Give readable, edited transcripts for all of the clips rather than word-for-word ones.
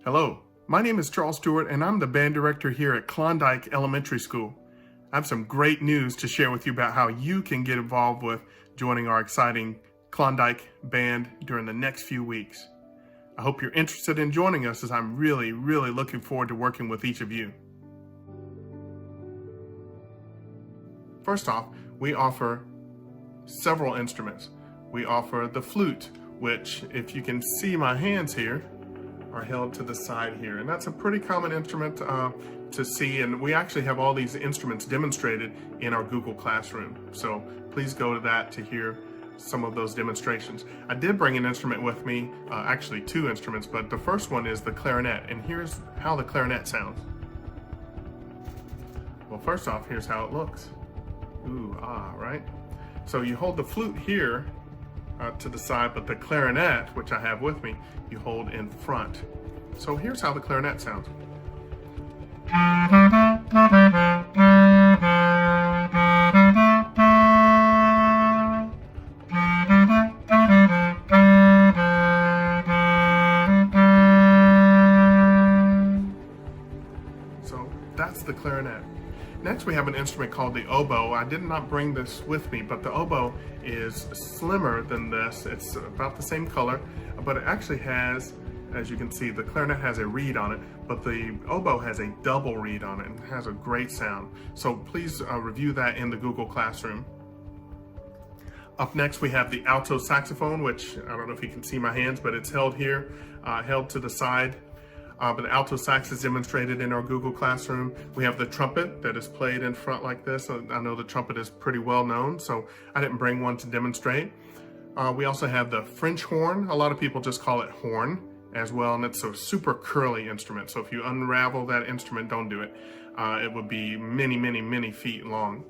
Hello, my name is Charles Stewart and I'm the band director here at Klondike Elementary School. I have some great news to share with you about how you can get involved with joining our exciting Klondike Band during the next few weeks. I hope you're interested in joining us, as I'm really looking forward to working with each of you. First off, we offer several instruments. We offer the flute, which, if you can see my hands here, are held to the side here, and that's a pretty common instrument to see, and we actually have all these instruments demonstrated in our Google Classroom, so please go to that to hear some of those demonstrations. I did bring an instrument with me, actually two instruments, but the first one is the clarinet, and here's how the clarinet sounds. Well, first off, here's how it looks. Ooh, ah, right? So you hold the flute here to the side, but the clarinet, which I have with me, you hold in front. So here's how the clarinet sounds. So that's the clarinet. Next, we have an instrument called the oboe. I did not bring this with me, but the oboe is slimmer than this. It's about the same color, but it actually has, as you can see, the clarinet has a reed on it, but the oboe has a double reed on it and has a great sound. So please review that in the Google Classroom. Up next, we have the alto saxophone, which I don't know if you can see my hands, but it's held here, held to the side. But the alto sax is demonstrated in our Google Classroom. We have the trumpet that is played in front like this. I know the trumpet is pretty well known, so I didn't bring one to demonstrate. We also have the French horn. A lot of people just call it horn as well, and it's a super curly instrument. So if you unravel that instrument, don't do it. It would be many feet long.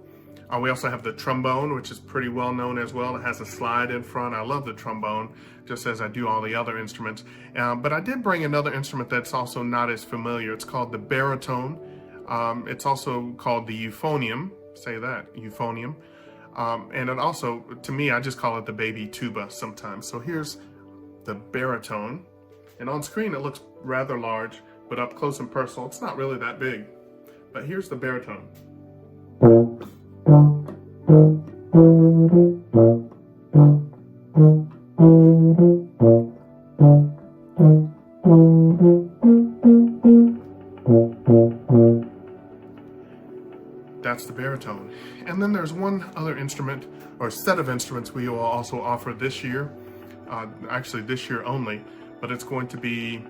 We also have the trombone, which is pretty well known as well. It has a slide in front. I love the trombone, just as I do all the other instruments. But I did bring another instrument that's also not as familiar. It's called the baritone. It's also called the euphonium. Say that, euphonium. And it also, to me, I just call it the baby tuba sometimes. So here's the baritone. And on screen, it looks rather large, but up close and personal, it's not really that big. But here's the baritone. That's the baritone. And then there's one other instrument, or set of instruments, we will also offer this year, actually this year only, but it's going to be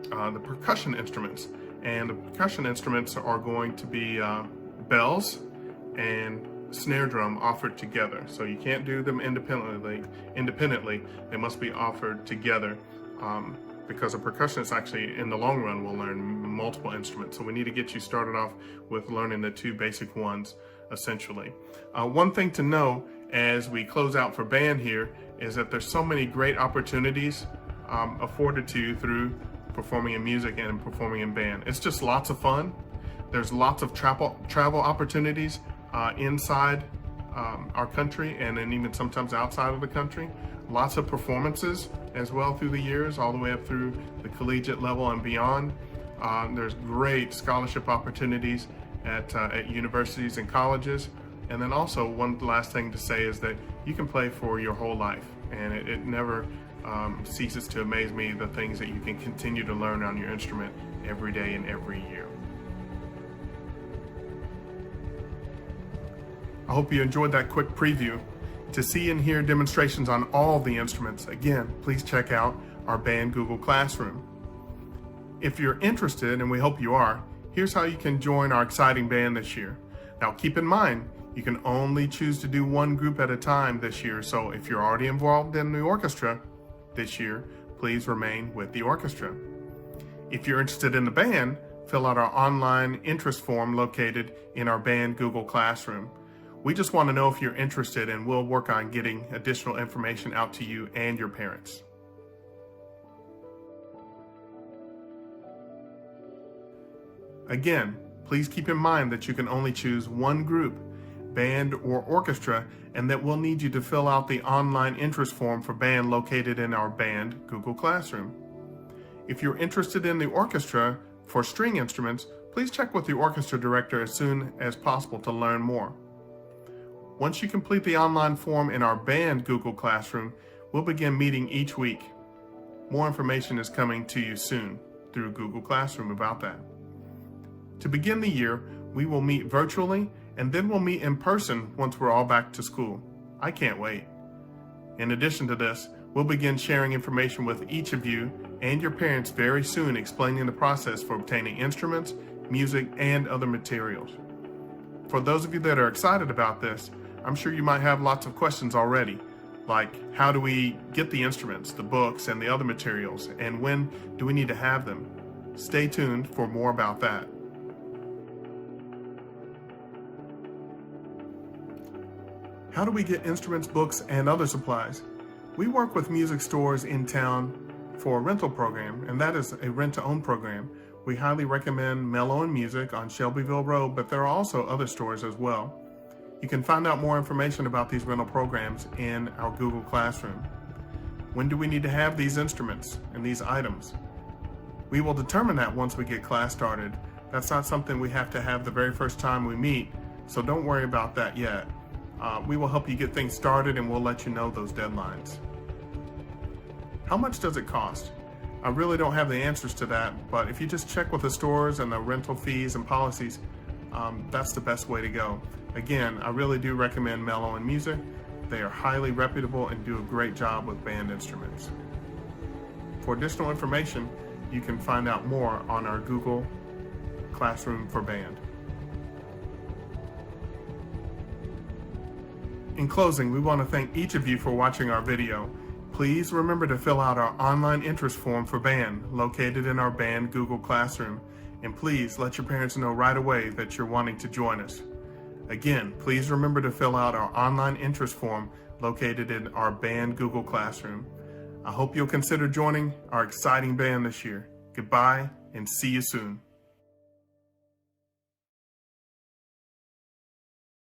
the percussion instruments. And the percussion instruments are going to be bells and snare drum offered together. So you can't do them independently. They must be offered together, because a percussionist actually in the long run will learn multiple instruments. So we need to get you started off with learning the two basic ones, essentially. One thing to know as we close out for band here is that there's so many great opportunities afforded to you through performing in music and performing in band. It's just lots of fun. There's lots of travel opportunities inside our country, and then even sometimes outside of the country. Lots of performances as well through the years, all the way up through the collegiate level and beyond. There's great scholarship opportunities at universities and colleges. And then also, one last thing to say is that you can play for your whole life, and it never ceases to amaze me the things that you can continue to learn on your instrument every day and every year. I hope you enjoyed that quick preview. To see and hear demonstrations on all the instruments, again, please check out our band Google Classroom. If you're interested, and we hope you are, here's how you can join our exciting band this year. Now keep in mind, you can only choose to do one group at a time this year, so if you're already involved in the orchestra this year, please remain with the orchestra. If you're interested in the band, fill out our online interest form located in our band Google Classroom. We just want to know if you're interested, and we'll work on getting additional information out to you and your parents. Again, please keep in mind that you can only choose one group, band or orchestra, and that we'll need you to fill out the online interest form for band located in our band Google Classroom. If you're interested in the orchestra for string instruments, please check with the orchestra director as soon as possible to learn more. Once you complete the online form in our band Google Classroom, we'll begin meeting each week. More information is coming to you soon through Google Classroom about that. To begin the year, we will meet virtually and then we'll meet in person once we're all back to school. I can't wait. In addition to this, we'll begin sharing information with each of you and your parents very soon, explaining the process for obtaining instruments, music, and other materials. For those of you that are excited about this, I'm sure you might have lots of questions already, like how do we get the instruments, the books, and the other materials, and when do we need to have them? Stay tuned for more about that. How do we get instruments, books, and other supplies? We work with music stores in town for a rental program, and that is a rent-to-own program. We highly recommend Mellow and Music on Shelbyville Road, but there are also other stores as well. You can find out more information about these rental programs in our Google Classroom. When do we need to have these instruments and these items? We will determine that once we get class started. That's not something we have to have the very first time we meet, so don't worry about that yet. We will help you get things started and we'll let you know those deadlines. How much does it cost? I really don't have the answers to that, but if you just check with the stores and the rental fees and policies, that's the best way to go. Again, I really do recommend Mellow and Music. They are highly reputable and do a great job with band instruments. For additional information, you can find out more on our Google Classroom for Band. In closing, we want to thank each of you for watching our video. Please remember to fill out our online interest form for band located in our band Google Classroom, and please let your parents know right away that you're wanting to join us. Again, please remember to fill out our online interest form located in our band Google Classroom. I hope you'll consider joining our exciting band this year. Goodbye and see you soon.